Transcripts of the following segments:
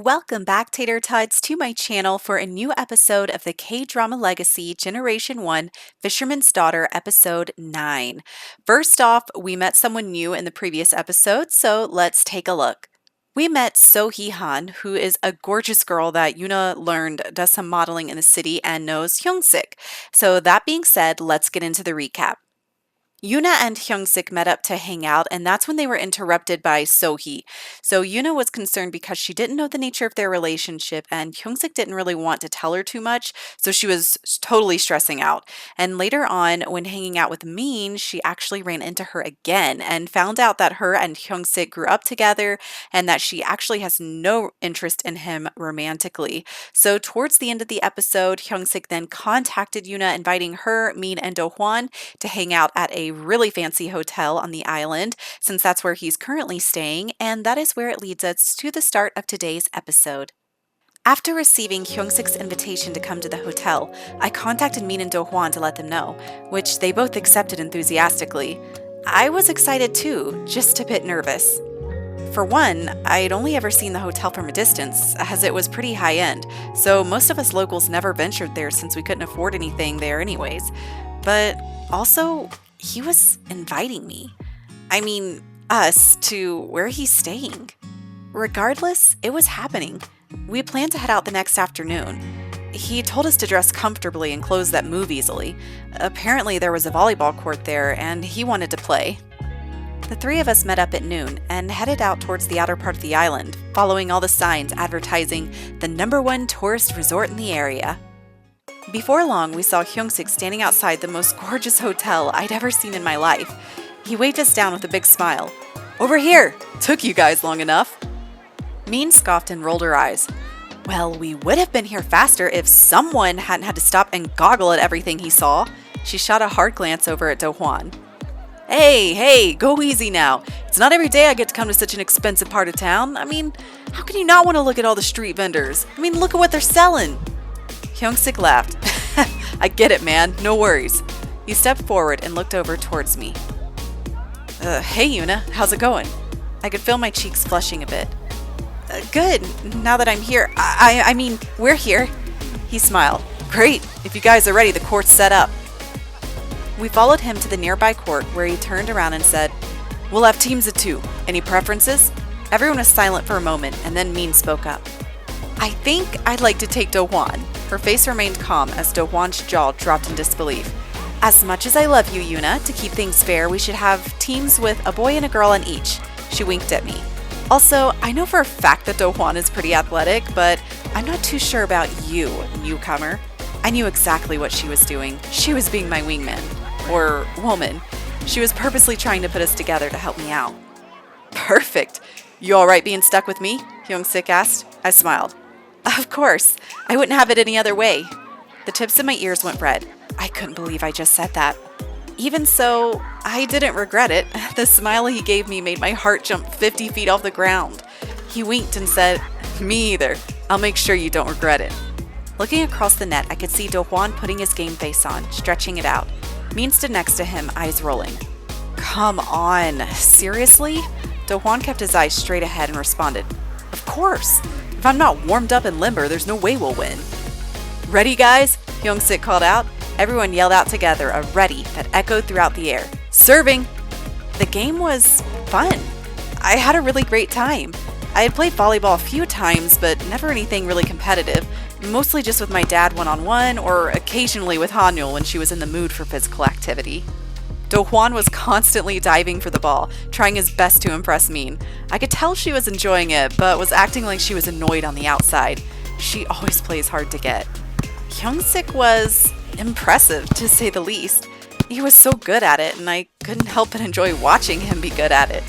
Welcome back, Tater Tots, to my channel for a new episode of the K-Drama Legacy Generation 1 Fisherman's Daughter, Episode 9. First off, we met someone new in the previous episode, so let's take a look. We met So-hee-han, who is a gorgeous girl that Yoonah learned does some modeling in the city and knows Hyung-sik. So that being said, let's get into the recap. Yoonah and Hyung-sik met up to hang out, and that's when they were interrupted by So-hee. So Yoonah was concerned because she didn't know the nature of their relationship, and Hyung-sik didn't really want to tell her too much, so she was totally stressing out. And later on, when hanging out with Min, she actually ran into her again and found out that her and Hyung-sik grew up together and that she actually has no interest in him romantically. So towards the end of the episode, Hyung-sik then contacted Yoonah, inviting her, Min, and Do-hwan to hang out at a really fancy hotel on the island, since that's where he's currently staying, and that is where it leads us to the start of today's episode. After receiving Hyung-sik's invitation to come to the hotel, I contacted Min and Do-hwan to let them know, which they both accepted enthusiastically. I was excited too, just a bit nervous. For one, I'd only ever seen the hotel from a distance, as it was pretty high-end, so most of us locals never ventured there since we couldn't afford anything there anyways. But also, he was inviting me. I mean, us, to where he's staying. Regardless, it was happening. We planned to head out the next afternoon. He told us to dress comfortably and clothes that move easily. Apparently, there was a volleyball court there, and he wanted to play. The three of us met up at noon and headed out towards the outer part of the island, following all the signs advertising the #1 tourist resort in the area. Before long, we saw Hyung-sik standing outside the most gorgeous hotel I'd ever seen in my life. He waved us down with a big smile. "Over here! Took you guys long enough." Min scoffed and rolled her eyes. "Well, we would have been here faster if someone hadn't had to stop and goggle at everything he saw." She shot a hard glance over at Do-hwan. Hey, go easy now. It's not every day I get to come to such an expensive part of town. I mean, how can you not want to look at all the street vendors? I mean, look at what they're selling." Hyung-sik laughed. "I get it, man. No worries." He stepped forward and looked over towards me. Hey, Yoonah. How's it going?" I could feel my cheeks flushing a bit. Good. Now that I'm here. I mean, we're here." He smiled. "Great. If you guys are ready, the court's set up." We followed him to the nearby court, where he turned around and said, "We'll have teams of 2. Any preferences?" Everyone was silent for a moment, and then Min spoke up. "I think I'd like to take Do-hwan." Her face remained calm as Do-hwan's jaw dropped in disbelief. "As much as I love you, Yoonah, to keep things fair, we should have teams with a boy and a girl on each." She winked at me. "Also, I know for a fact that Do-hwan is pretty athletic, but I'm not too sure about you, newcomer." I knew exactly what she was doing. She was being my wingman. Or woman. She was purposely trying to put us together to help me out. "Perfect. You alright being stuck with me?" Hyung-sik asked. I smiled. "Of course. I wouldn't have it any other way." The tips of my ears went red. I couldn't believe I just said that. Even so, I didn't regret it. The smile he gave me made my heart jump 50 feet off the ground. He winked and said, "Me either. I'll make sure you don't regret it." Looking across the net, I could see Do-hwan putting his game face on, stretching it out. Min stood next to him, eyes rolling. "Come on, seriously?" Do-hwan kept his eyes straight ahead and responded, "Of course. If I'm not warmed up and limber, there's no way we'll win." "Ready, guys?" Hyung-sik called out. Everyone yelled out together, a ready that echoed throughout the air. "Serving!" The game was fun. I had a really great time. I had played volleyball a few times, but never anything really competitive. Mostly just with my dad one-on-one, or occasionally with Hanyul when she was in the mood for physical activity. Do-hwan was constantly diving for the ball, trying his best to impress Min. I could tell she was enjoying it, but was acting like she was annoyed on the outside. She always plays hard to get. Hyung-sik was impressive, to say the least. He was so good at it, and I couldn't help but enjoy watching him be good at it.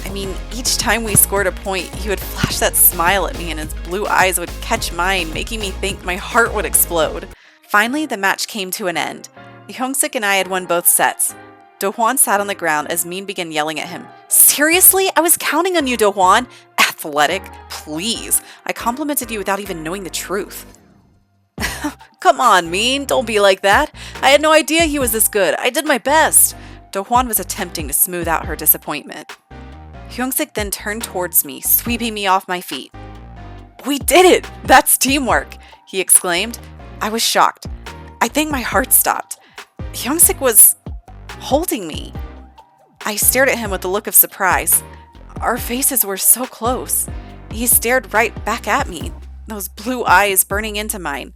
I mean, each time we scored a point, he would flash that smile at me and his blue eyes would catch mine, making me think my heart would explode. Finally, the match came to an end. Hyung-sik and I had won both sets. Do-hwan sat on the ground as Min began yelling at him. "Seriously? I was counting on you, Do-hwan. Athletic? Please. I complimented you without even knowing the truth." "Come on, Min. Don't be like that. I had no idea he was this good. I did my best." Do-hwan was attempting to smooth out her disappointment. Hyung-sik then turned towards me, sweeping me off my feet. "We did it! That's teamwork!" he exclaimed. I was shocked. I think my heart stopped. Hyung-sik was holding me. I stared at him with a look of surprise. Our faces were so close. He stared right back at me, those blue eyes burning into mine.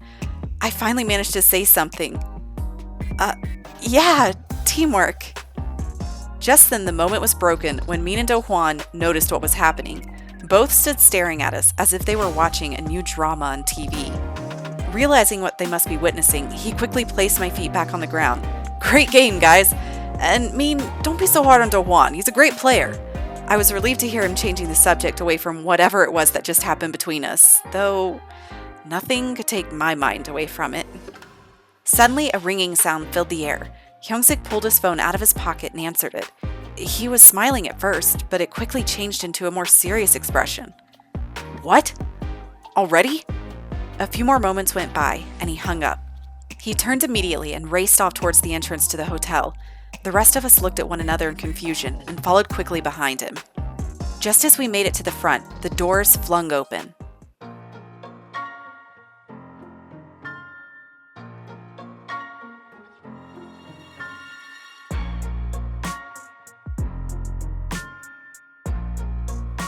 I finally managed to say something. Yeah, teamwork. Just then the moment was broken when Min and Do-hwan noticed what was happening. Both stood staring at us as if they were watching a new drama on TV. Realizing what they must be witnessing, he quickly placed my feet back on the ground. Great game, guys! And Min, don't be so hard on Do-hwan, he's a great player. I was relieved to hear him changing the subject away from whatever it was that just happened between us, though nothing could take my mind away from it. Suddenly, a ringing sound filled the air. Hyung-sik pulled his phone out of his pocket and answered it. He was smiling at first, but it quickly changed into a more serious expression. What? Already? A few more moments went by, and he hung up. He turned immediately and raced off towards the entrance to the hotel. The rest of us looked at one another in confusion and followed quickly behind him. Just as we made it to the front, the doors flung open.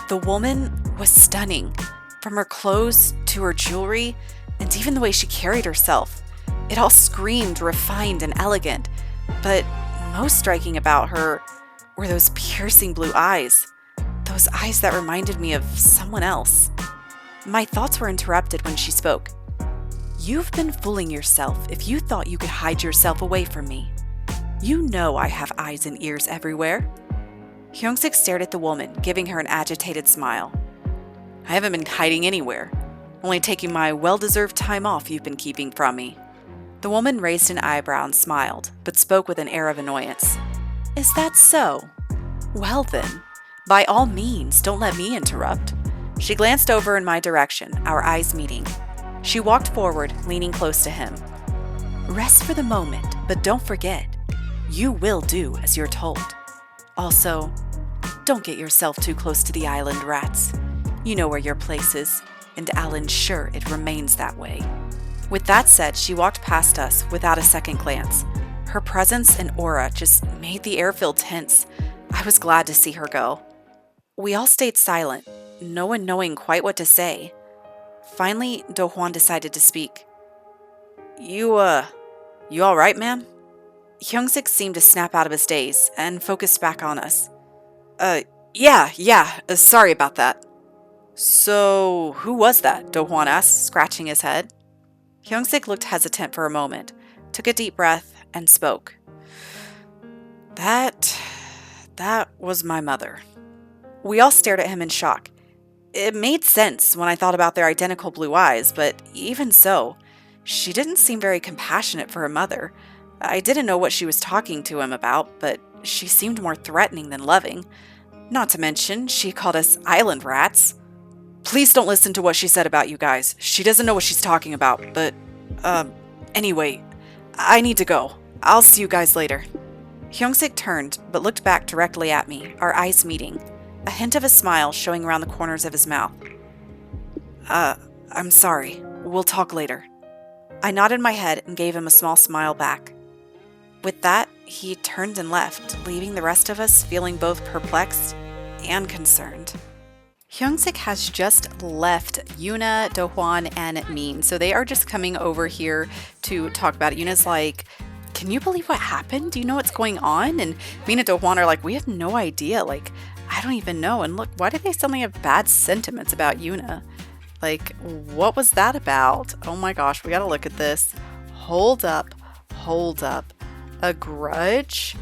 The woman was stunning, from her clothes to her jewelry, and even the way she carried herself. It all screamed refined and elegant, but most striking about her were those piercing blue eyes, those eyes that reminded me of someone else. My thoughts were interrupted when she spoke. "You've been fooling yourself if you thought you could hide yourself away from me. You know I have eyes and ears everywhere." Hyung-sik stared at the woman, giving her an agitated smile. "I haven't been hiding anywhere, only taking my well-deserved time off you've been keeping from me." The woman raised an eyebrow and smiled, but spoke with an air of annoyance. "Is that so? Well then, by all means, don't let me interrupt." She glanced over in my direction, our eyes meeting. She walked forward, leaning close to him. "Rest for the moment, but don't forget, you will do as you're told. Also, don't get yourself too close to the island rats. You know where your place is, and Alan's sure it remains that way." With that said, she walked past us without a second glance. Her presence and aura just made the air feel tense. I was glad to see her go. We all stayed silent, no one knowing quite what to say. Finally, Do-hwan decided to speak. You all right, ma'am?" Hyung-sik seemed to snap out of his daze and focused back on us. Yeah, sorry about that." "So, who was that?" Do-hwan asked, scratching his head. Hyung-sik looked hesitant for a moment, took a deep breath, and spoke. That was my mother." We all stared at him in shock. It made sense when I thought about their identical blue eyes, but even so, she didn't seem very compassionate for her mother. I didn't know what she was talking to him about, but she seemed more threatening than loving. Not to mention, she called us island rats. "Please don't listen to what she said about you guys. She doesn't know what she's talking about, but, anyway, I need to go. I'll see you guys later." Hyung-sik turned, but looked back directly at me, our eyes meeting, a hint of a smile showing around the corners of his mouth. I'm sorry. We'll talk later." I nodded my head and gave him a small smile back. With that, he turned and left, leaving the rest of us feeling both perplexed and concerned. Hyung-sik has just left Yoonah, Do-hwan, and Min, so they are just coming over here to talk about it. Yoonah's like, "Can you believe what happened? Do you know what's going on?" And Min and Do-hwan are like, "We have no idea. Like, I don't even know. And look, why did they suddenly have bad sentiments about Yoonah? Like, what was that about? Oh my gosh, we gotta look at this. Hold up. A grudge?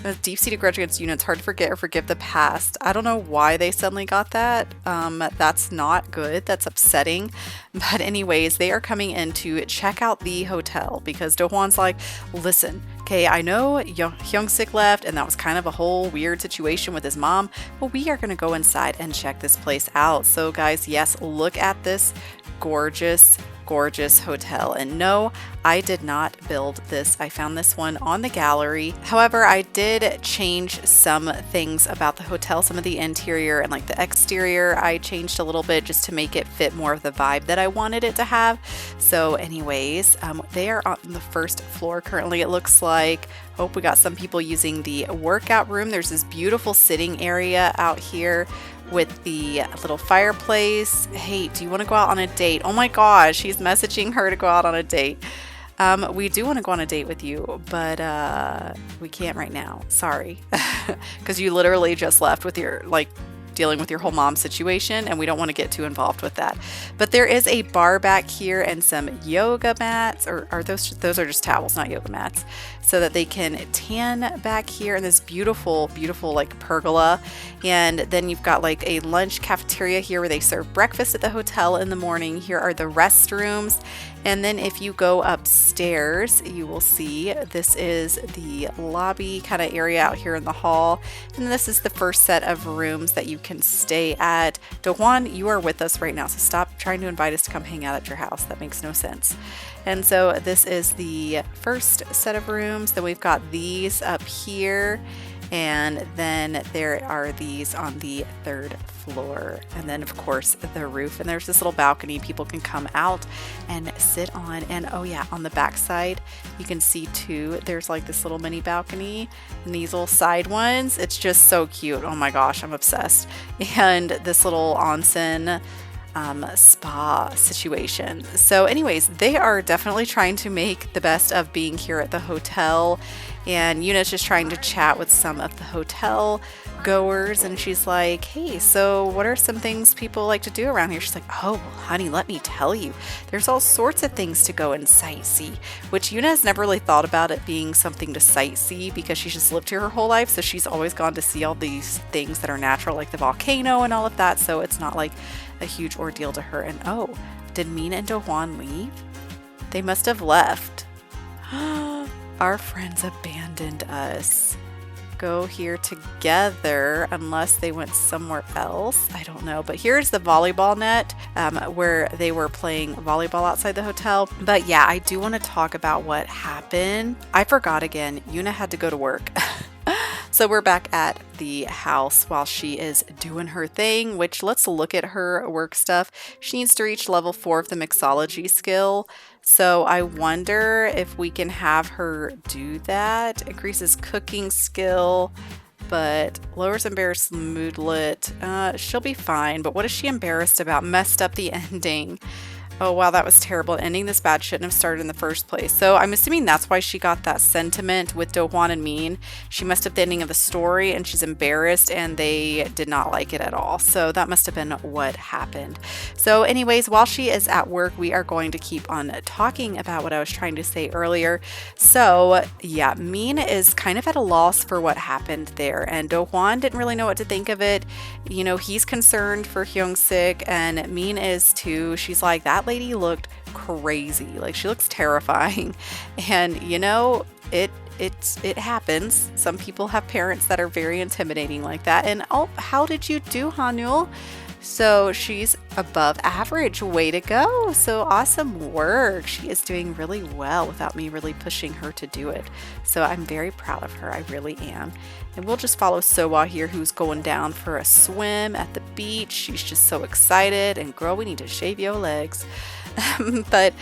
A deep-seated grudge against Yoonah. It's hard to forget or forgive the past. I don't know why they suddenly got that. That's not good. That's upsetting. But anyways, they are coming in to check out the hotel because Do-hwan's like, "Listen, okay, I know Hyung-sik left and that was kind of a whole weird situation with his mom, but we are going to go inside and check this place out." So guys, yes, look at this gorgeous gorgeous hotel. And no, I did not build this. I found this one on the gallery. However, I did change some things about the hotel, some of the interior and like the exterior. I changed a little bit just to make it fit more of the vibe that I wanted it to have. So anyways, they are on the first floor currently, it looks like. Hope we got some people using the workout room. There's this beautiful sitting area out here with the little fireplace. Hey, do you want to go out on a date? Oh my gosh, he's messaging her to go out on a date. We do want to go on a date with you, but we can't right now. Sorry. Because you literally just left with your, like, dealing with your whole mom situation, and we don't want to get too involved with that. But there is a bar back here and some yoga mats, or are those are just towels, not yoga mats, so that they can tan back here in this beautiful like pergola. And then you've got like a lunch cafeteria here where they serve breakfast at the hotel in the morning. Here are the restrooms. And then if you go upstairs, you will see this is the lobby kind of area out here in the hall. And this is the first set of rooms that you can stay at. Do-hwan, you are with us right now, so stop trying to invite us to come hang out at your house. That makes no sense. And so this is the first set of rooms. Then we've got these up here. And then there are these on the third floor. And then of course the roof. And there's this little balcony people can come out and sit on. And oh yeah, on the back side, you can see too, there's like this little mini balcony and these little side ones. It's just so cute. Oh my gosh, I'm obsessed. And this little onsen spa situation. So anyways, they are definitely trying to make the best of being here at the hotel. And Yoonah's just trying to chat with some of the hotel goers, and she's like, hey, so what are some things people like to do around here? She's like, oh, well, honey, let me tell you, there's all sorts of things to go and sightsee, which Yoonah has never really thought about it being something to sightsee because she's just lived here her whole life. So she's always gone to see all these things that are natural, like the volcano and all of that. So it's not like a huge ordeal to her. And oh, did Mina and Do-hwan leave? They must have left. Our friends abandoned us. Go here together unless they went somewhere else. I don't know. But here's the volleyball net where they were playing volleyball outside the hotel. But yeah, I do want to talk about what happened. I forgot again. Yoonah had to go to work. So we're back at the house while she is doing her thing, which let's look at her work stuff. She needs to reach level 4 of the mixology skill. So I wonder if we can have her do that. Increases cooking skill, but lowers embarrassed moodlet. She'll be fine, but what is she embarrassed about? Messed up the ending. Oh, wow, that was terrible. Ending this bad shouldn't have started in the first place. So I'm assuming that's why she got that sentiment with Do-hwan and Min. She messed up the ending of the story and she's embarrassed and they did not like it at all. So that must have been what happened. So anyways, while she is at work, we are going to keep on talking about what I was trying to say earlier. So yeah, Min is kind of at a loss for what happened there. And Do-hwan didn't really know what to think of it. You know, he's concerned for Hyung-sik and Min is too. She's like, that lady looked crazy. Like, she looks terrifying. And you know, it happens. Some people have parents that are very intimidating like that. And oh, how did you do, Hanul? So she's above average. Way to go. So awesome work. She is doing really well without me really pushing her to do it. So I'm very proud of her. I really am. And we'll just follow Sowa here, who's going down for a swim at the beach. She's just so excited. And girl, we need to shave your legs. But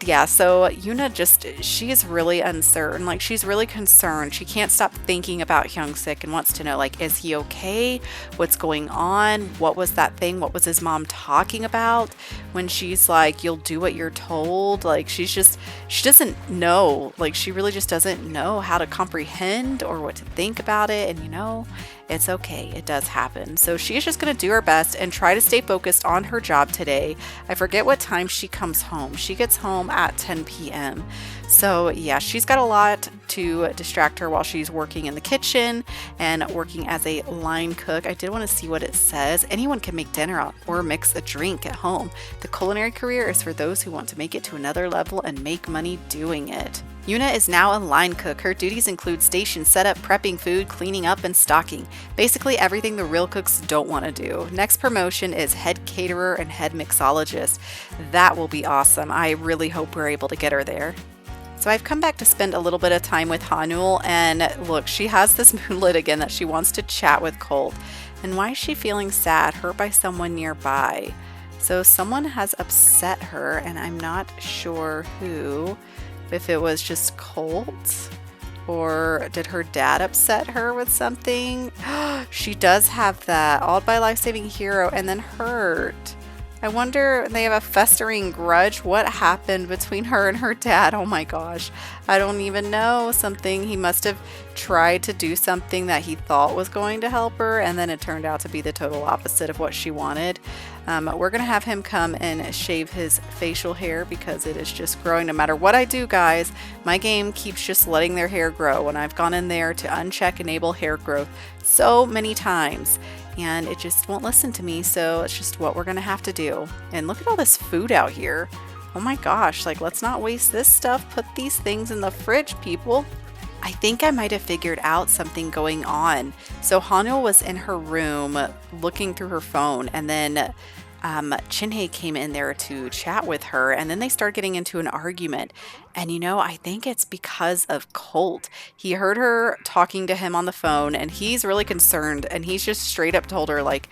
yeah, so Yoonah she is really uncertain. Like, she's really concerned. She can't stop thinking about Hyung-sik and wants to know, like, is he okay? What's going on? What was that thing? What was his mom talking about when she's like, you'll do what you're told? Like, she doesn't know. Like, she really just doesn't know how to comprehend or what to think about it. And you know, it's okay. It does happen. So she is just going to do her best and try to stay focused on her job today. I forget what time she comes home. She gets home at 10 p.m. So yeah, she's got a lot to distract her while she's working in the kitchen and working as a line cook. I did want to see what it says. Anyone can make dinner or mix a drink at home. The culinary career is for those who want to make it to another level and make money doing it. Yoonah is now a line cook. Her duties include station setup, prepping food, cleaning up, and stocking. Basically everything the real cooks don't want to do. Next promotion is head caterer and head mixologist. That will be awesome. I really hope we're able to get her there. So I've come back to spend a little bit of time with Hanul, and look, she has this moonlit again that she wants to chat with Colt. And why is she feeling sad, hurt by someone nearby? So someone has upset her, and I'm not sure who. If it was just Colt, or did her dad upset her with something? She does have that, awed by life-saving hero and then hurt. I wonder, they have a festering grudge. What happened between her and her dad? Oh my gosh, I don't even know. Something, he must have tried to do something that he thought was going to help her, and then it turned out to be the total opposite of what she wanted. We're gonna have him come and shave his facial hair because it is just growing. No matter what I do, guys, my game keeps just letting their hair grow, and I've gone in there to uncheck enable hair growth so many times, and it just won't listen to me. So it's just what we're gonna have to do. And look at all this food out here. Oh my gosh, like, let's not waste this stuff. Put these things in the fridge, people. I think I might have figured out something going on. So Hanul was in her room looking through her phone, and then Chinhae came in there to chat with her, and then they started getting into an argument. And I think it's because of Colt. He heard her talking to him on the phone, and he's really concerned, and he's just straight up told her, like,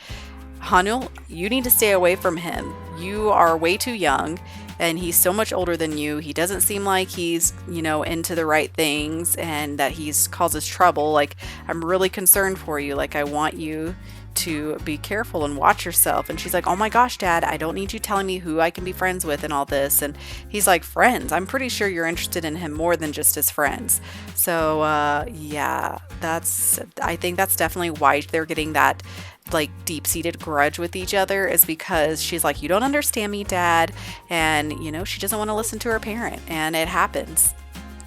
Hanul, you need to stay away from him. You are way too young, and he's so much older than you. He doesn't seem like he's, into the right things, and that he's causes trouble. Like, I'm really concerned for you. Like, I want you to be careful and watch yourself. And she's like, oh my gosh, Dad, I don't need you telling me who I can be friends with and all this. And he's like, friends? I'm pretty sure you're interested in him more than just his friends. So yeah, I think that's definitely why they're getting that like deep-seated grudge with each other, is because she's like, you don't understand me, Dad. And she doesn't want to listen to her parent, and it happens.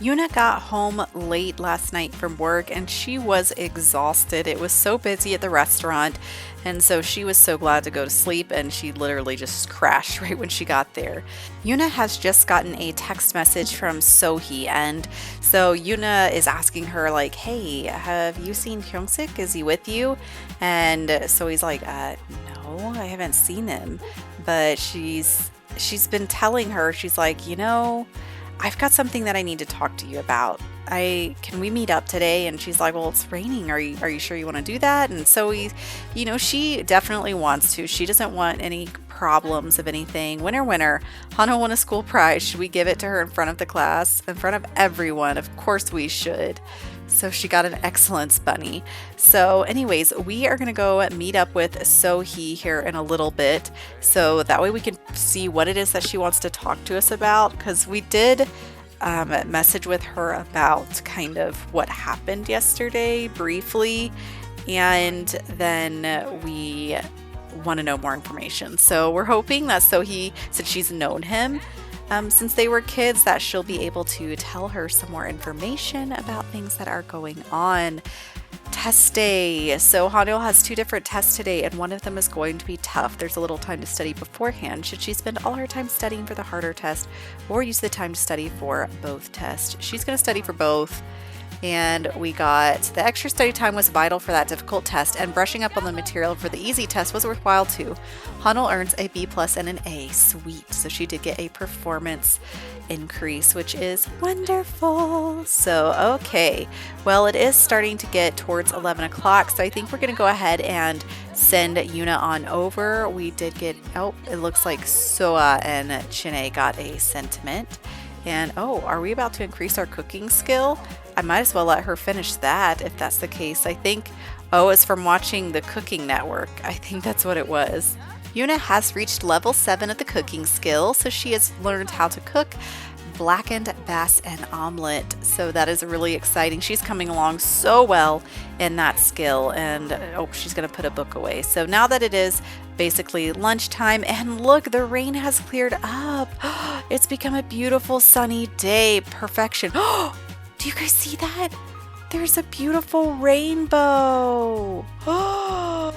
Yoonah got home late last night from work, and she was exhausted. It was so busy at the restaurant, and so she was so glad to go to sleep, and she literally just crashed right when she got there. Yoonah has just gotten a text message from Sohee, and so Yoonah is asking her, like, hey, have you seen Hyung-sik? Is he with you? And Sohee's like, no, I haven't seen him. But she's been telling her, she's like, I've got something that I need to talk to you about. Can we meet up today? And she's like, well, it's raining. Are you sure you want to do that? And so she definitely wants to. She doesn't want any problems of anything. Winner. Hana won a school prize. Should we give it to her in front of the class? In front of everyone? Of course we should. So she got an excellence bunny. So anyways, we are going to go meet up with Sohee here in a little bit. So that way we can see what it is that she wants to talk to us about. Because we did message with her about kind of what happened yesterday briefly. And then we want to know more information. So we're hoping that Sohee, since she's known him since they were kids, that she'll be able to tell her some more information about things that are going on. Test day. So Hanul has 2 different tests today, and one of them is going to be tough. There's a little time to study beforehand. Should she spend all her time studying for the harder test, or use the time to study for both tests? She's going to study for both. And we got the extra study time was vital for that difficult test, and brushing up on the material for the easy test was worthwhile too. Hanul earns a B+ and an A. Sweet. So she did get a performance increase, which is wonderful. So, okay. Well, it is starting to get towards 11 o'clock, so I think we're going to go ahead and send Yoonah on over. We did get, it looks like Soa and Chinhae got a sentiment. And, are we about to increase our cooking skill? I might as well let her finish that if that's the case. I think, it's from watching the Cooking Network. I think that's what it was. Yoonah has reached level 7 of the cooking skill, so she has learned how to cook blackened bass and omelet. So that is really exciting. She's coming along so well in that skill, and she's going to put a book away. So now that it is basically lunchtime, and look, the rain has cleared up. It's become a beautiful sunny day. Perfection. Do you guys see that? There's a beautiful rainbow. Oh,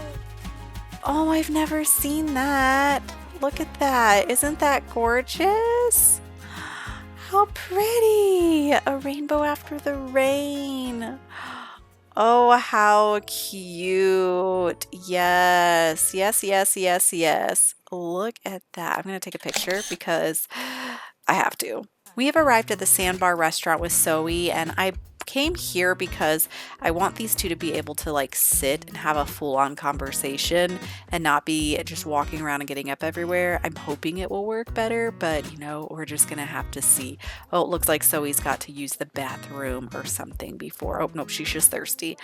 I've never seen that. Look at that. Isn't that gorgeous? How pretty! A rainbow after the rain. Oh, how cute. Yes, yes, yes, yes, yes. Look at that. I'm going to take a picture because I have to. We have arrived at the Sandbar restaurant with Zoe, and I came here because I want these two to be able to like sit and have a full-on conversation and not be just walking around and getting up everywhere. I'm hoping it will work better, but you know, we're just gonna have to see. Oh, it looks like Zoe's got to use the bathroom or something before. Oh, nope, she's just thirsty.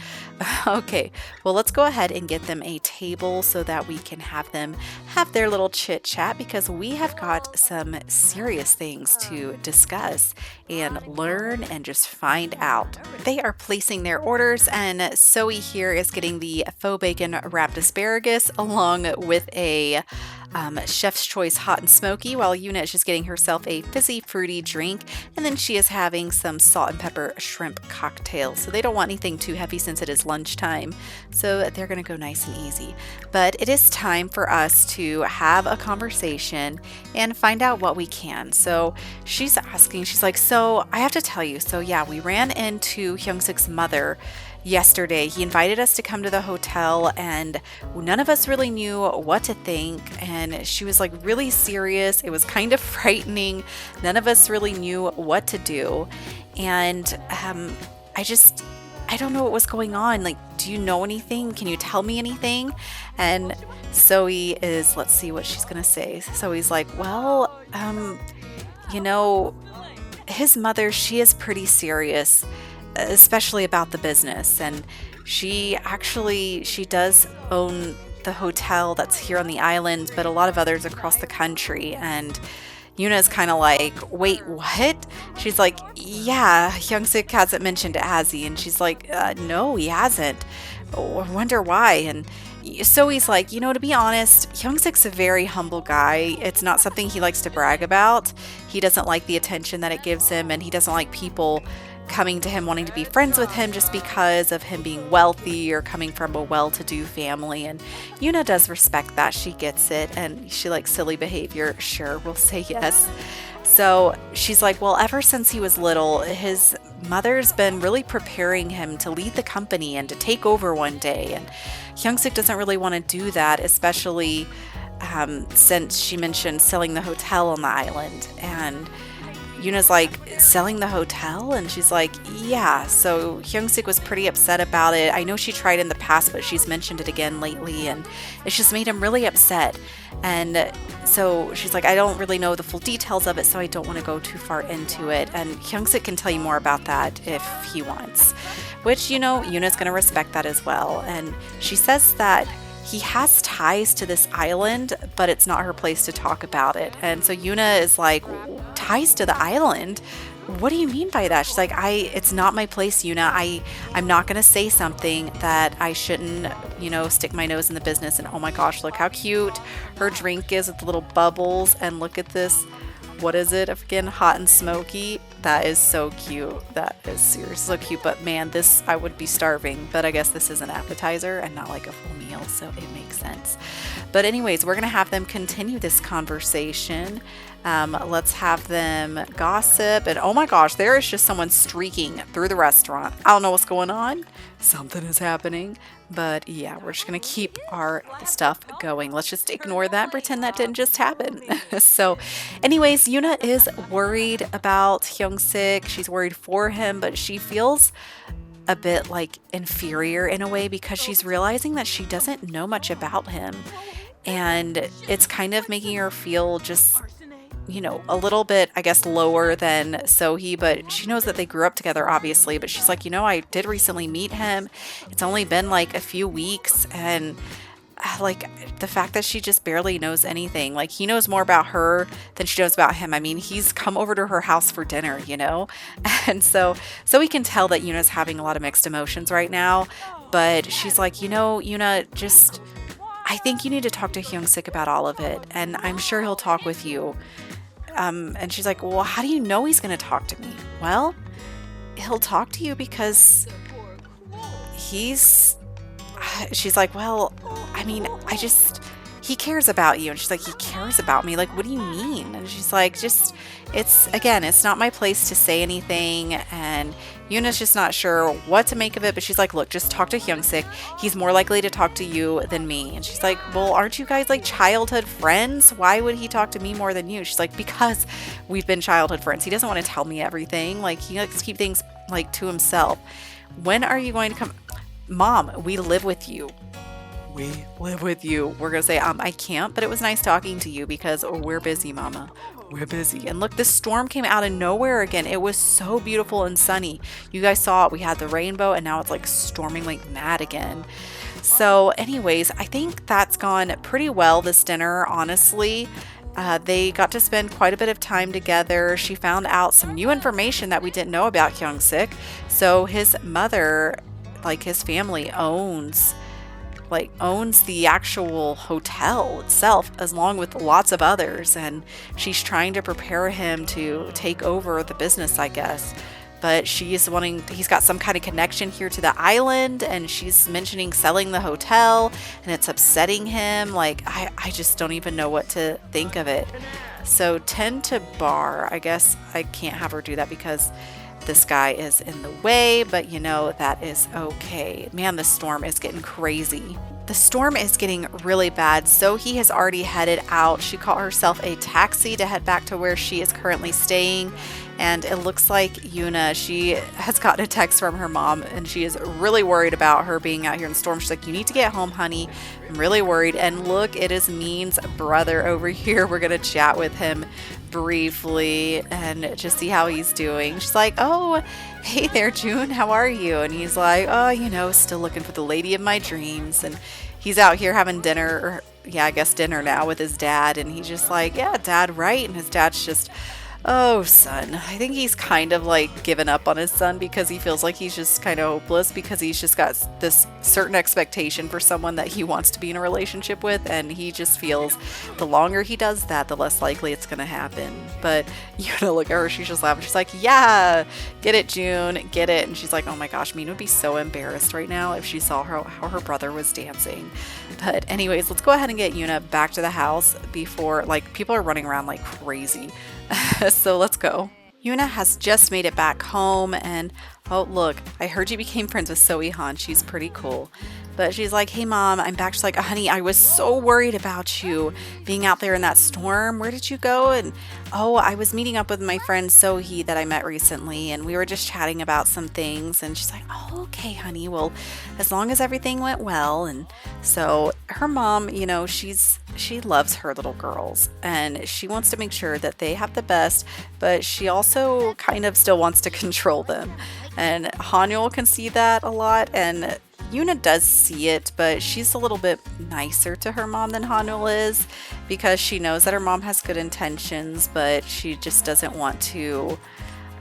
Okay, well, let's go ahead and get them a table so that we can have them have their little chit chat because we have got some serious things to discuss and learn and just find out. They are placing their orders, and Zoe here is getting the faux bacon wrapped asparagus along with a chef's choice hot and smoky, while Yoonah is just getting herself a fizzy fruity drink, and then she is having some salt and pepper shrimp cocktail. So they don't want anything too heavy since it is lunchtime, so they're going to go nice and easy. But it is time for us to have a conversation and find out what we can. So she's asking, she's like, so I have to tell you, so yeah, we ran into Hyung-sik's mother yesterday. He invited us to come to the hotel, and none of us really knew what to think, and she was like really serious. It was kind of frightening. None of us really knew what to do, and I don't know what was going on. Like, do you know anything? Can you tell me anything? And Zoe is, let's see what she's gonna say. Zoe's like, well, you know, his mother, she is pretty serious, especially about the business, and she does own the hotel that's here on the island, but a lot of others across the country. And Yoonah's kind of like, wait, what? She's like, yeah, Hyung-sik hasn't mentioned it, has he? And she's like, no, he hasn't. Oh, I wonder why. And so he's like, you know, to be honest, Hyung-sik's a very humble guy. It's not something he likes to brag about. He doesn't like the attention that it gives him, and he doesn't like people coming to him wanting to be friends with him just because of him being wealthy or coming from a well-to-do family. And Yoonah does respect that. She gets it, and she likes silly behavior. Sure, we'll say yes. So she's like, well, ever since he was little, his mother's been really preparing him to lead the company and to take over one day. And Hyung-sik doesn't really want to do that, especially since she mentioned selling the hotel on the island. And Yoonah's like, selling the hotel? And she's like, yeah. So Hyung-sik was pretty upset about it. I know she tried in the past, but she's mentioned it again lately, and it's just made him really upset. And so she's like, I don't really know the full details of it, so I don't want to go too far into it. And Hyung-sik can tell you more about that if he wants, which, you know, Yoonah's going to respect that as well. And she says that he has ties to this island, but it's not her place to talk about it. And so Yoonah is like, ties to the island? What do you mean by that? She's like, it's not my place, Yoonah. I'm not going to say something that I shouldn't, you know, stick my nose in the business. And oh my gosh, look how cute her drink is with the little bubbles. And look at this. What is it again? Hot and smoky. That is so cute. That is seriously so cute. But man, this, I would be starving. But I guess this is an appetizer and not like a full meal, so it makes sense. But anyways, we're going to have them continue this conversation. Let's have them gossip. And oh my gosh, there is just someone streaking through the restaurant. I don't know what's going on. Something is happening. But yeah, we're just going to keep our stuff going. Let's just ignore that, pretend that didn't just happen. So anyways, Yoonah is worried about Hyung-sik. She's worried for him, but she feels a bit like inferior in a way because she's realizing that she doesn't know much about him. And it's kind of making her feel just, you know, a little bit, I guess, lower than Sohee, but she knows that they grew up together, obviously. But she's like, you know, I did recently meet him. It's only been like a few weeks, and like the fact that she just barely knows anything. Like, he knows more about her than she knows about him. I mean, he's come over to her house for dinner, you know? And so we can tell that Yoonah's having a lot of mixed emotions right now. But she's like, you know, Yoonah, just, I think you need to talk to Hyung-sik about all of it. And I'm sure he'll talk with you. And she's like, well, how do you know he's going to talk to me? Well, he'll talk to you because she's like, well, I mean, he cares about you. And she's like, he cares about me? Like, what do you mean? And she's like, just, it's not my place to say anything. And Yoonah's just not sure what to make of it, but she's like, look, just talk to Hyung-sik. He's more likely to talk to you than me. And she's like, well, aren't you guys like childhood friends? Why would he talk to me more than you? She's like, because we've been childhood friends. He doesn't want to tell me everything. Like, he likes to keep things like to himself. When are you going to come? Mom, we live with you. We live with you. We're going to say, I can't, but it was nice talking to you because we're busy, Mama. We're busy. And look, this storm came out of nowhere again. It was so beautiful and sunny. You guys saw it. We had the rainbow and now it's like storming like mad again. So anyways, I think that's gone pretty well this dinner, honestly. They got to spend quite a bit of time together. She found out some new information that we didn't know about Hyung-sik. So his mother, like his family owns the actual hotel itself, along with lots of others, and she's trying to prepare him to take over the business, I guess. But he's got some kind of connection here to the island, and she's mentioning selling the hotel, and it's upsetting him. Like, I just don't even know what to think of it. So 10 to bar, I guess I can't have her do that because this guy is in the way, but that is okay. Man, the storm is getting crazy. The storm is getting really bad, so he has already headed out. She called herself a taxi to head back to where she is currently staying, and it looks like Yoonah, she has gotten a text from her mom, and she is really worried about her being out here in the storm. She's like, you need to get home, honey. I'm really worried. And look, it is Min's brother over here. We're going to chat with him briefly and just see how he's doing. She's like, oh, hey there, June, how are you? And he's like, oh, still looking for the lady of my dreams. And he's out here having dinner, dinner now with his dad. And he's just like, yeah, Dad, right? And his dad's just, oh, son. I think he's kind of like given up on his son because he feels like he's just kind of hopeless because he's just got this certain expectation for someone that he wants to be in a relationship with. And he just feels the longer he does that, the less likely it's going to happen. But look at her. She's just laughing. She's like, yeah, get it, June, get it. And she's like, oh my gosh, Min would be so embarrassed right now if she saw how her brother was dancing. But anyways, let's go ahead and get Yoonah back to the house before people are running around like crazy. So let's go. Yoonah has just made it back home and, oh, look, I heard you became friends with So-han. She's pretty cool. But she's like, hey, Mom, I'm back. She's like, honey, I was so worried about you being out there in that storm. Where did you go? And, oh, I was meeting up with my friend Sohee that I met recently, and we were just chatting about some things. And she's like, oh, okay, honey. Well, as long as everything went well. And so her mom, she loves her little girls, and she wants to make sure that they have the best, but she also kind of still wants to control them. And Hanyul can see that a lot, and Yoonah does see it, but she's a little bit nicer to her mom than Hanyul is because she knows that her mom has good intentions, but she just doesn't want to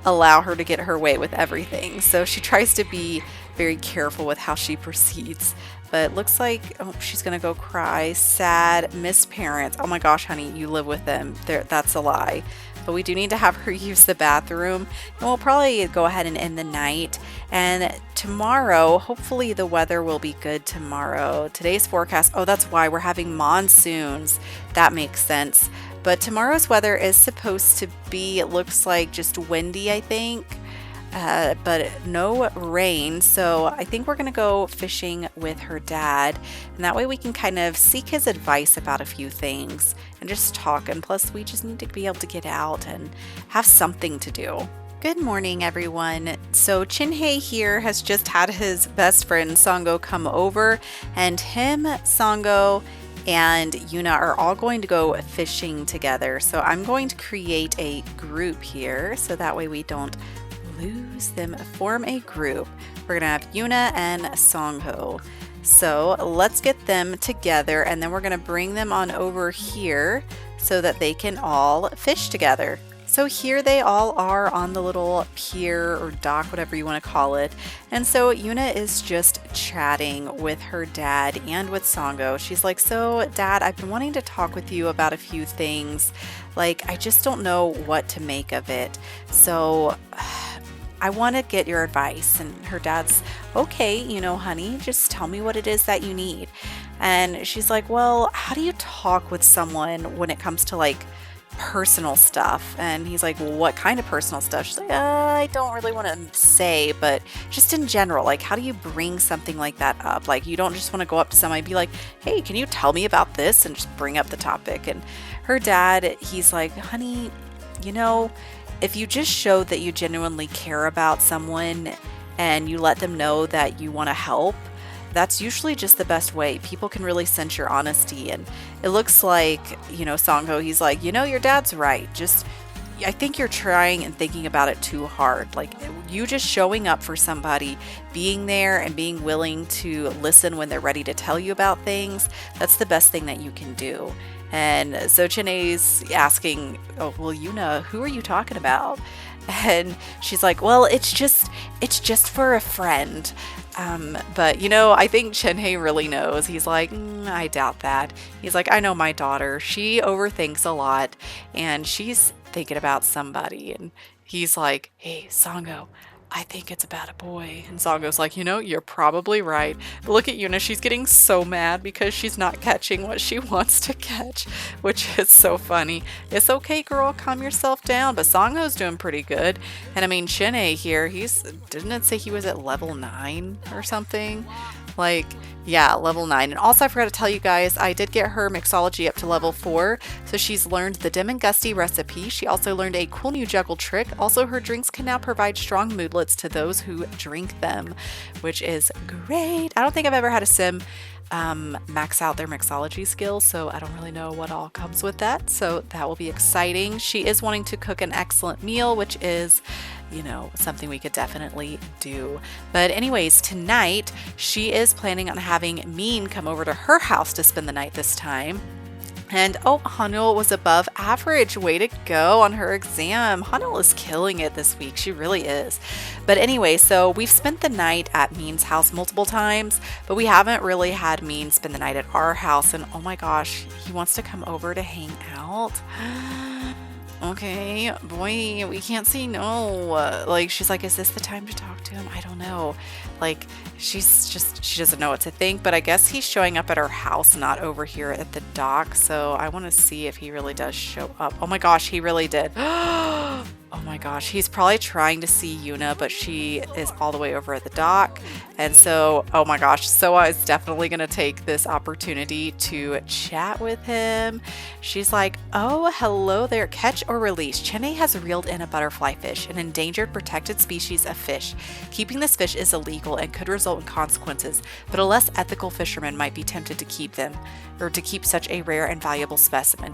allow her to get her way with everything. So she tries to be very careful with how she proceeds. But it looks like, oh, she's going to go cry. Sad, miss parents. Oh my gosh, honey, you live with them. That's a lie. But we do need to have her use the bathroom. And we'll probably go ahead and end the night. And tomorrow, hopefully the weather will be good tomorrow. Today's forecast, oh, that's why we're having monsoons. That makes sense. But tomorrow's weather is supposed to be, it looks like just windy, I think. But no rain, so I think we're gonna go fishing with her dad, and that way we can kind of seek his advice about a few things and just talk. And plus we just need to be able to get out and have something to do. Good morning, everyone. So Chin-hae here has just had his best friend Sangho come over, and him, Sangho, and Yoonah are all going to go fishing together. So I'm going to create a group here so that way we don't lose them. Form a group. We're gonna have Yoonah and Sangho. So let's get them together, and then we're gonna bring them on over here so that they can all fish together. So here they all are on the little pier or dock, whatever you want to call it. And so Yoonah is just chatting with her dad and with Sangho. She's like, so Dad, I've been wanting to talk with you about a few things. Like, I just don't know what to make of it. So I want to get your advice. And her dad's, okay, honey, just tell me what it is that you need. And she's like, well, how do you talk with someone when it comes to like personal stuff? And he's like, well, what kind of personal stuff? She's like, I don't really want to say, but just in general, like, how do you bring something like that up? Like, you don't just want to go up to somebody and be like, hey, can you tell me about this? And just bring up the topic. And her dad, he's like, honey, if you just show that you genuinely care about someone and you let them know that you want to help, that's usually just the best way. People can really sense your honesty. And it looks like, Song-ho, he's like, your dad's right. I think you're trying and thinking about it too hard. Like, you just showing up for somebody, being there and being willing to listen when they're ready to tell you about things, that's the best thing that you can do. And so Chin-ae's asking, oh, well, Yoonah, who are you talking about? And she's like, well, it's just for a friend. But I think Chin-ae really knows. He's like, I doubt that. He's like, I know my daughter. She overthinks a lot and she's thinking about somebody. And he's like, hey, Song-ho, I think it's about a boy. And Song-ho's like, you're probably right. But look at Yoonah. She's getting so mad because she's not catching what she wants to catch, which is so funny. It's okay, girl. Calm yourself down. But Song-ho's doing pretty good. And I mean, Chin-ae here, didn't it say he was at level 9 or something? Like, yeah, level 9. And also, I forgot to tell you guys, I did get her mixology up to level 4. So she's learned the dim and gusty recipe. She also learned a cool new juggle trick. Also, her drinks can now provide strong moodlets to those who drink them, which is great. I don't think I've ever had a sim max out their mixology skills, so I don't really know what all comes with that. So that will be exciting. She is wanting to cook an excellent meal, which is something we could definitely do. But anyways, tonight she is planning on having Min come over to her house to spend the night this time. And Hanul was above average. Way to go on her exam. Hanul is killing it this week. She really is. But anyway, so we've spent the night at Min's house multiple times, but we haven't really had Min spend the night at our house. And oh my gosh, he wants to come over to hang out. Okay, boy, we can't say no. Like, she's like, is this the time to talk to him? I don't know. Like, she doesn't know what to think, but I guess he's showing up at her house, not over here at the dock. So I want to see if he really does show up. Oh my gosh, he really did. Oh my gosh, he's probably trying to see Yoonah, but she is all the way over at the dock. And so, oh my gosh, Soa is definitely going to take this opportunity to chat with him. She's like, oh, hello there. Catch or release. Chin-ae has reeled in a butterfly fish, an endangered protected species of fish. Keeping this fish is illegal and could result in consequences, but a less ethical fisherman might be tempted to keep them, or to keep such a rare and valuable specimen.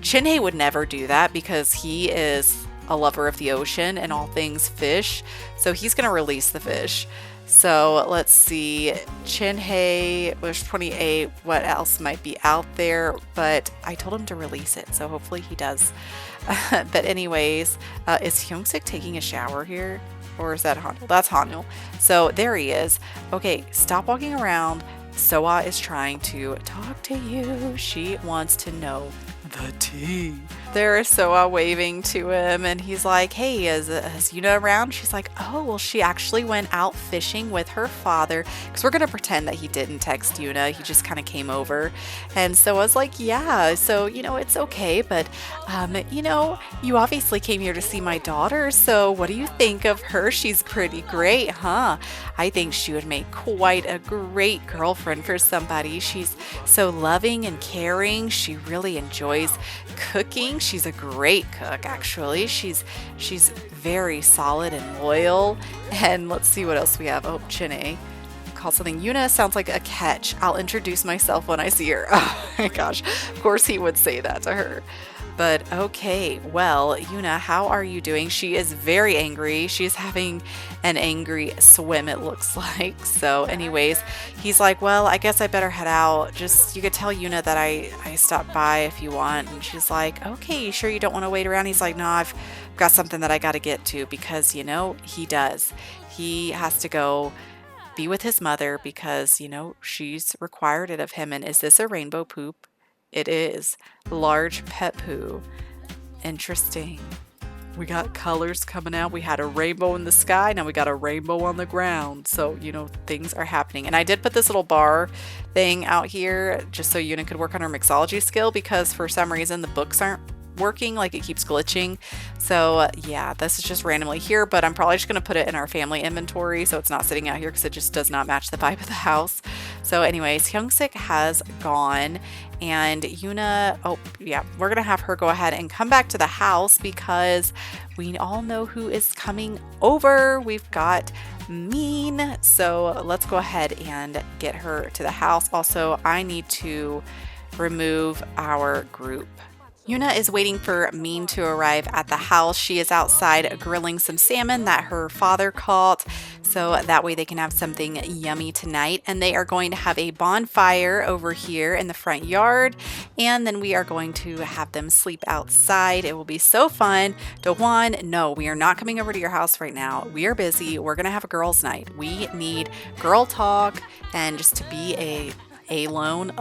Chin-ae would never do that because he is a lover of the ocean and all things fish, so he's going to release the fish. So let's see, Chin-ae was 28. What else might be out there? But I told him to release it, so hopefully he does. But anyways, is Hyung-sik taking a shower here? Or is that Hanul? That's Hanul. So there he is. Okay, stop walking around. Soa is trying to talk to you. She wants to know the tea. There is Soa waving to him, and he's like, hey, is Yoonah around? She's like, oh, well, she actually went out fishing with her father, because we're going to pretend that he didn't text Yoonah. He just kind of came over. And Soa's like, yeah, so, it's okay, but, you obviously came here to see my daughter, so what do you think of her? She's pretty great, huh? I think she would make quite a great girlfriend for somebody. She's so loving and caring. She really enjoys cooking. She's a great cook, actually. She's very solid and loyal. And let's see what else we have. Oh, Chin-ae called something. Yoonah sounds like a catch. I'll introduce myself when I see her. Oh my gosh. Of course he would say that to her. But okay, well, Yoonah, how are you doing? She is very angry. She's having an angry swim, it looks like. So anyways, he's like, well, I guess I better head out. Just, you could tell Yoonah that I stopped by if you want. And she's like, okay, you sure you don't want to wait around? He's like, no, I've got something that I got to get to, because, he does. He has to go be with his mother because, she's required it of him. And is this a rainbow poop? It is. Large pet poo. Interesting. we got colors coming out. We had a rainbow in the sky. Now we got a rainbow on the ground. So, things are happening. And I did put this little bar thing out here just so Yoonah could work on her mixology skill because for some reason the books aren't working, like it keeps glitching. So yeah, this is just randomly here, but I'm probably just going to put it in our family inventory so it's not sitting out here because it just does not match the vibe of the house. So anyways, Hyung-sik has gone and Yoonah, oh yeah, we're going to have her go ahead and come back to the house because we all know who is coming over. We've got Min. So let's go ahead and get her to the house. Also, I need to remove our group. Yoonah is waiting for Min to arrive at the house. She is outside grilling some salmon that her father caught, so that way they can have something yummy tonight. And they are going to have a bonfire over here in the front yard, and then we are going to have them sleep outside. It will be so fun. Do-hwan, no, we are not coming over to your house right now. We are busy. We're going to have a girls' night. We need girl talk and just to be alone.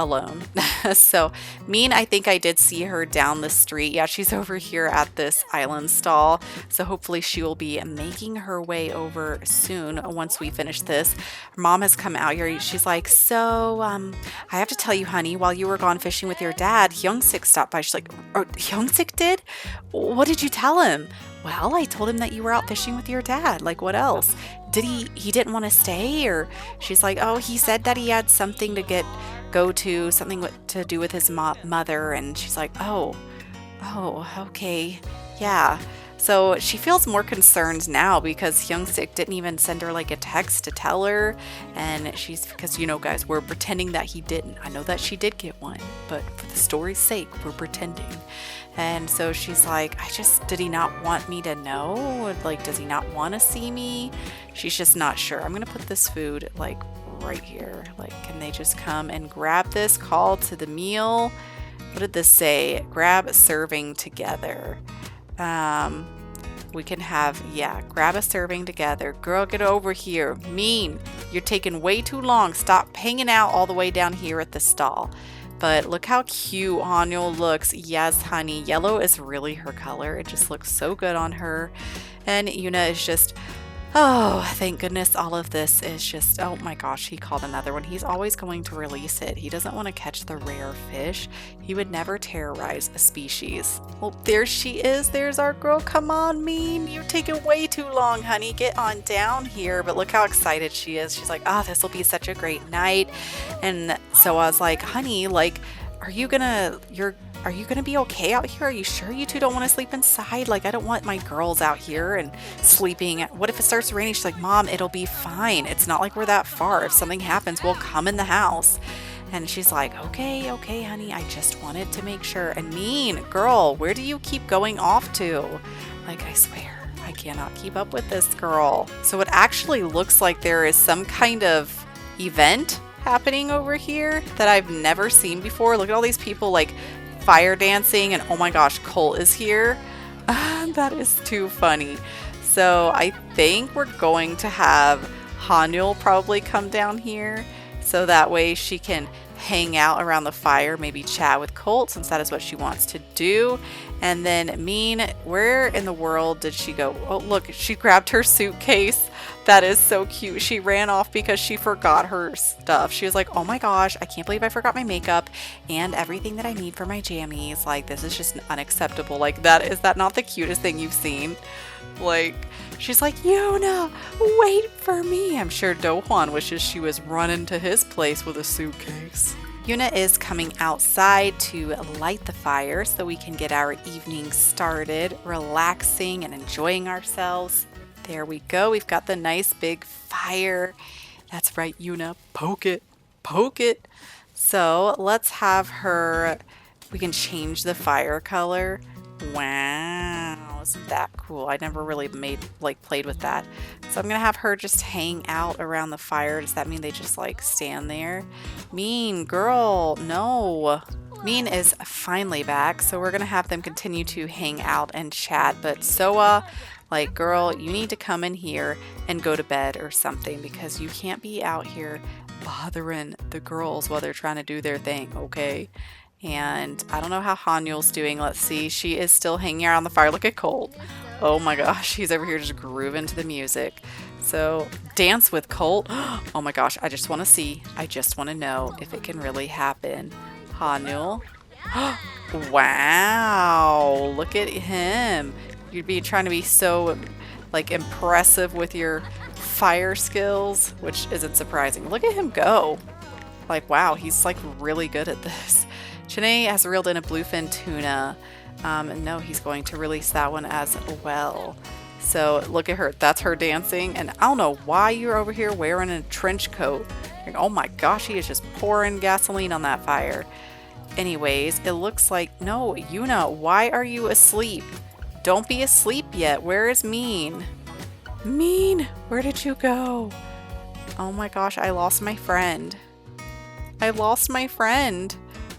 So Min, I think I did see her down the street. Yeah, she's over here at this island stall. So hopefully she will be making her way over soon once we finish this. Her mom has come out here. She's like, so I have to tell you, honey, while you were gone fishing with your dad, Hyung-sik stopped by. She's like, oh, Hyung-sik did? What did you tell him? Well, I told him that you were out fishing with your dad. Like, what else? Did he didn't want to stay? Or she's like, oh, he said that he had something to go to, something to do with his mother. And she's like, oh, okay. Yeah. So she feels more concerned now because Hyung-sik didn't even send her like a text to tell her. And because, guys, we're pretending that he didn't. I know that she did get one, but for the story's sake, we're pretending. And so she's like, did he not want me to know? Like, does he not want to see me? She's just not sure. I'm going to put this food like right here. Like, can they just come and grab this? Call to the meal. What did this say? Grab a serving together. We can have, grab a serving together. Girl, get over here. Min, you're taking way too long. Stop hanging out all the way down here at the stall. But look how cute Hanyo looks. Yes, honey. Yellow is really her color. It just looks so good on her. And Yoonah is just, oh, thank goodness all of this is just, oh my gosh, he called another one. He's always going to release it. He doesn't want to catch the rare fish. He would never terrorize a species. Well, there she is. There's our girl. Come on, Min. You're taking way too long, honey. Get on down here. But look how excited she is. She's like, oh, this will be such a great night. And so I was like, honey, like, are you gonna be okay out here? Are you sure you two don't want to sleep inside? Like, I don't want my girls out here and sleeping. What if it starts raining? She's like, Mom, it'll be fine. It's not like we're that far. If something happens, we'll come in the house. And she's like, okay, honey. I just wanted to make sure. And Min, girl, where do you keep going off to? Like, I swear, I cannot keep up with this girl. So it actually looks like there is some kind of event happening over here that I've never seen before. Look at all these people like fire dancing, and oh my gosh, Cole is here. That is too funny. So I think we're going to have Hanul probably come down here so that way she can hang out around the fire, maybe chat with Colt since that is what she wants to do. And then Min, where in the world did she go? Oh, look, she grabbed her suitcase. That is so cute. She ran off because she forgot her stuff. She was like, oh my gosh, I can't believe I forgot my makeup and everything that I need for my jammies. Like, this is just unacceptable. Like, is that not the cutest thing you've seen? Like, she's like, Yoonah, wait for me. I'm sure Do-hwan wishes she was running to his place with a suitcase. Yoonah is coming outside to light the fire so we can get our evening started, relaxing and enjoying ourselves. There we go. We've got the nice big fire. That's right, Yoonah. Poke it. Poke it. So let's have her, we can change the fire color. Wow, isn't that cool? I never really played with that. So I'm gonna have her just hang out around the fire. Does that mean they just like stand there? Min, girl, no. Min is finally back, so we're gonna have them continue to hang out and chat. But Soa, like, girl, you need to come in here and go to bed or something because you can't be out here bothering the girls while they're trying to do their thing, okay? And I don't know how Hanul's doing. Let's see. She is still hanging around the fire. Look at Colt. Oh my gosh, he's over here just grooving to the music. So, dance with Colt. Oh my gosh, I just want to see. I just want to know if it can really happen. Hanul. Wow, look at him. You'd be trying to be so like impressive with your fire skills, which isn't surprising. Look at him go. Like, wow, he's like really good at this. Chanae has reeled in a bluefin tuna. No, he's going to release that one as well. So look at her. That's her dancing. And I don't know why you're over here wearing a trench coat. Oh my gosh, he is just pouring gasoline on that fire. Anyways, it looks like, no, Yoonah, why are you asleep? Don't be asleep yet. Where is Min? Min, where did you go? Oh my gosh, I lost my friend. I lost my friend.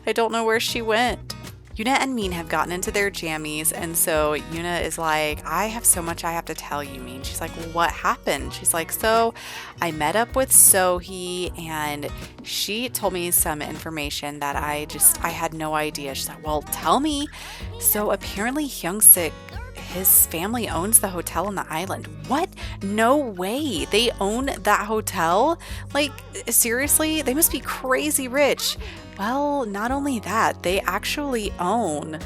I don't know where she went. Yoonah and Min have gotten into their jammies, and so Yoonah is like, I have so much I have to tell you, Min. She's like, what happened? She's like, so I met up with Sohee, and she told me some information that I had no idea. She's like, well, tell me. So apparently Hyung-sik, his family owns the hotel on the island. What? No way. They own that hotel? Like, seriously? They must be crazy rich. Well, not only that, they actually own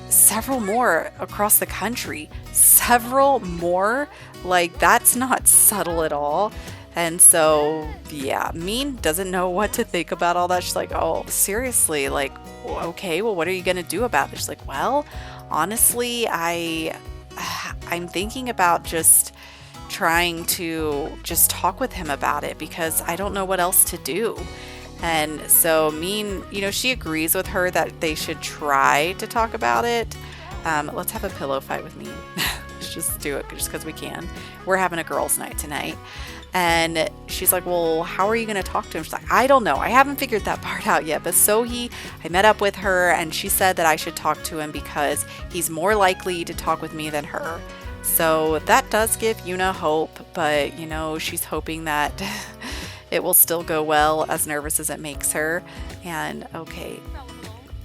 several more across the country. Several more? Like, that's not subtle at all. And so, yeah, Min doesn't know what to think about all that. She's like, oh, seriously? Like, okay, well, what are you going to do about it? She's like, well, honestly, I'm thinking about just trying to just talk with him about it because I don't know what else to do. And so Min, she agrees with her that they should try to talk about it. Let's have a pillow fight with Min. Let's just do it just because we can. We're having a girls' night tonight. And she's like, well, how are you going to talk to him? She's like, I don't know. I haven't figured that part out yet. But Sohee, I met up with her and she said that I should talk to him because he's more likely to talk with me than her. So that does give Yoonah hope. But, she's hoping that it will still go well, as nervous as it makes her. And okay,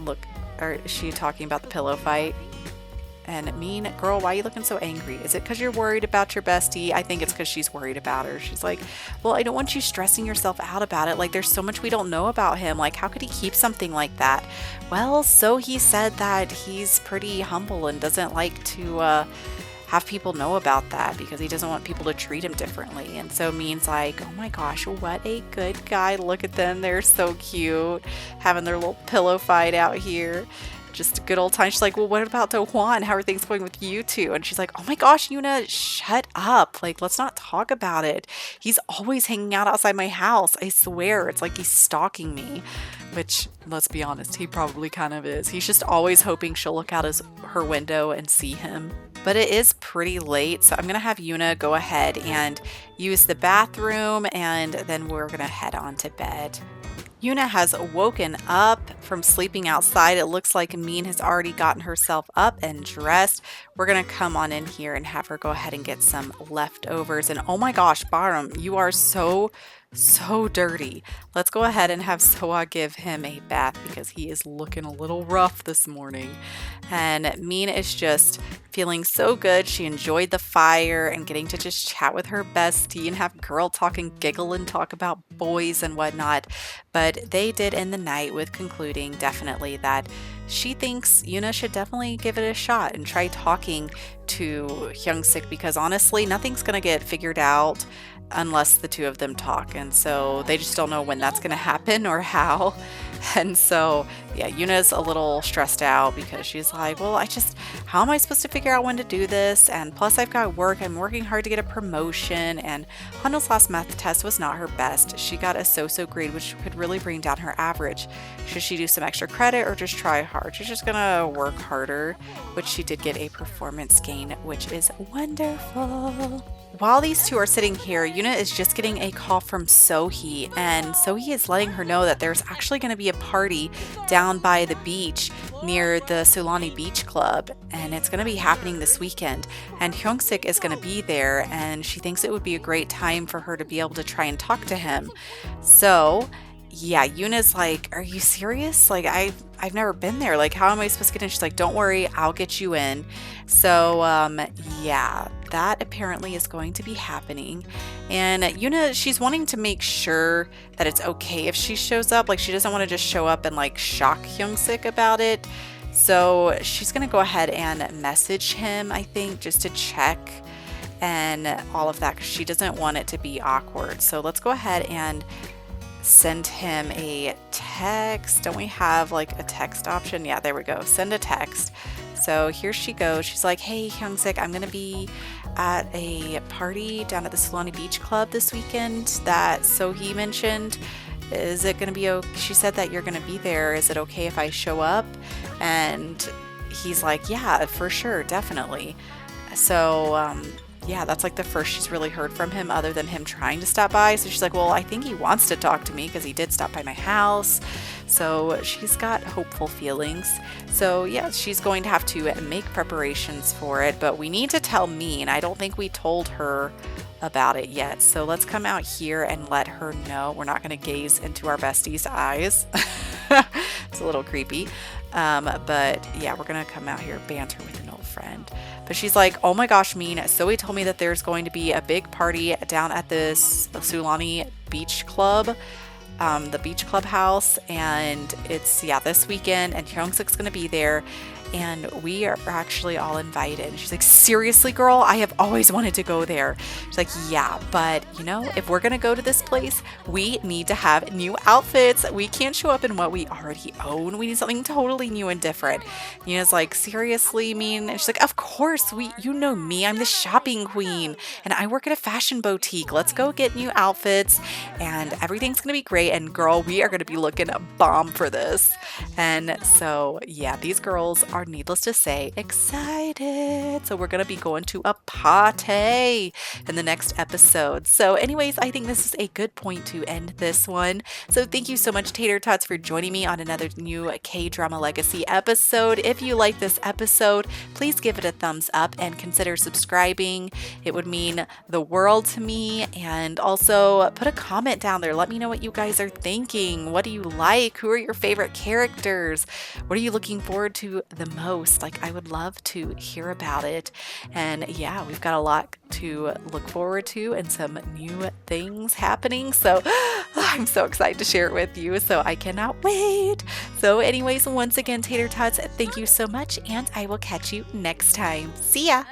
look, is she talking about the pillow fight? And Min, girl, why are you looking so angry? Is it because you're worried about your bestie? I think it's because she's worried about her. She's like, well, I don't want you stressing yourself out about it. Like, there's so much we don't know about him. Like, how could he keep something like that? Well, so he said that he's pretty humble and doesn't like to have people know about that because he doesn't want people to treat him differently. And so Min's like, oh my gosh, what a good guy. Look at them. They're so cute. Having their little pillow fight out here. Just a good old time. She's like, well, what about Do-hwan? How are things going with you two? And she's like, oh my gosh, Yoonah, shut up. Like, let's not talk about it. He's always hanging out outside my house. I swear. It's like he's stalking me. Which, let's be honest, he probably kind of is. He's just always hoping she'll look out her window and see him. But it is pretty late, so I'm going to have Yoonah go ahead and use the bathroom, and then we're going to head on to bed. Yoonah has woken up from sleeping outside. It looks like Min has already gotten herself up and dressed. We're going to come on in here and have her go ahead and get some leftovers. And oh my gosh, Barum, you are so dirty. Let's go ahead and have Soa give him a bath because he is looking a little rough this morning. And Min is just feeling so good. She enjoyed the fire and getting to just chat with her bestie and have girl talk and giggle and talk about boys and whatnot. But they did end the night with concluding definitely that she thinks Yoonah should definitely give it a shot and try talking to Hyung-sik because honestly, nothing's going to get figured out unless the two of them talk. And so they just don't know when that's going to happen or how. And so, yeah, Yoonah's a little stressed out because she's like, well, how am I supposed to figure out when to do this? And plus I've got work. I'm working hard to get a promotion. And Hanul's last math test was not her best. She got a so-so grade, which could really bring down her average. Should she do some extra credit or just try hard? She's just going to work harder, which she did get a performance gain, which is wonderful. While these two are sitting here, Yoonah is just getting a call from Sohee, and Sohee is letting her know that there's actually going to be a party down by the beach near the Sulani Beach Club, and it's going to be happening this weekend. And Hyung-sik is going to be there, and she thinks it would be a great time for her to be able to try and talk to him. So yeah, Yoonah's like, are you serious? Like, I I've never been there. Like, how am I supposed to get in? She's like, don't worry, I'll get you in. So, yeah, that apparently is going to be happening. And Yoonah, she's wanting to make sure that it's okay if she shows up. Like, she doesn't want to just show up and like shock Hyung-sik about it. So she's going to go ahead and message him, I think, just to check and all of that, because she doesn't want it to be awkward. So let's go ahead and send him a text. Don't we have like a text option? Yeah, there we go. Send a text. So here she goes. She's like, hey, Hyung-sik, I'm going to be at a party down at the Sulani Beach Club this weekend that Sohee mentioned. Is it going to be okay? She said that you're going to be there. Is it okay if I show up? And he's like, yeah, for sure, definitely. So, yeah, that's like the first she's really heard from him other than him trying to stop by. So she's like, well, I think he wants to talk to me because he did stop by my house. So she's got hopeful feelings. So yeah, she's going to have to make preparations for it, but we need to tell Min. I don't think we told her about it yet. So let's come out here and let her know. We're not going to gaze into our bestie's eyes. It's a little creepy. But yeah, we're going to come out here, banter with an old friend. But she's like, oh my gosh, Min, Zoe told me that there's going to be a big party down at this Sulani Beach Club, the beach clubhouse, and it's, yeah, this weekend, and Hyung-sik's going to be there, and we are actually all invited. And she's like, seriously, girl? I have always wanted to go there. She's like, yeah, but you know, if we're going to go to this place, we need to have new outfits. We can't show up in what we already own. We need something totally new and different. Nina's like, seriously, Min? And she's like, of course, you know me. I'm the shopping queen, and I work at a fashion boutique. Let's go get new outfits, and everything's going to be great. And girl, we are going to be looking a bomb for this. And so, yeah, these girls are, needless to say, excited. So we're going to be going to a party in the next episode. So anyways, I think this is a good point to end this one. So thank you so much, Tater Tots, for joining me on another new K-Drama Legacy episode. If you like this episode, please give it a thumbs up and consider subscribing. It would mean the world to me. And also put a comment down there. Let me know what you guys are thinking. What do you like? Who are your favorite characters? What are you looking forward to the most? Like, I would love to hear about it. And yeah, we've got a lot to look forward to and some new things happening. So I'm so excited to share it with you. So I cannot wait. So anyways, once again, Tater Tots, thank you so much, and I will catch you next time. See ya.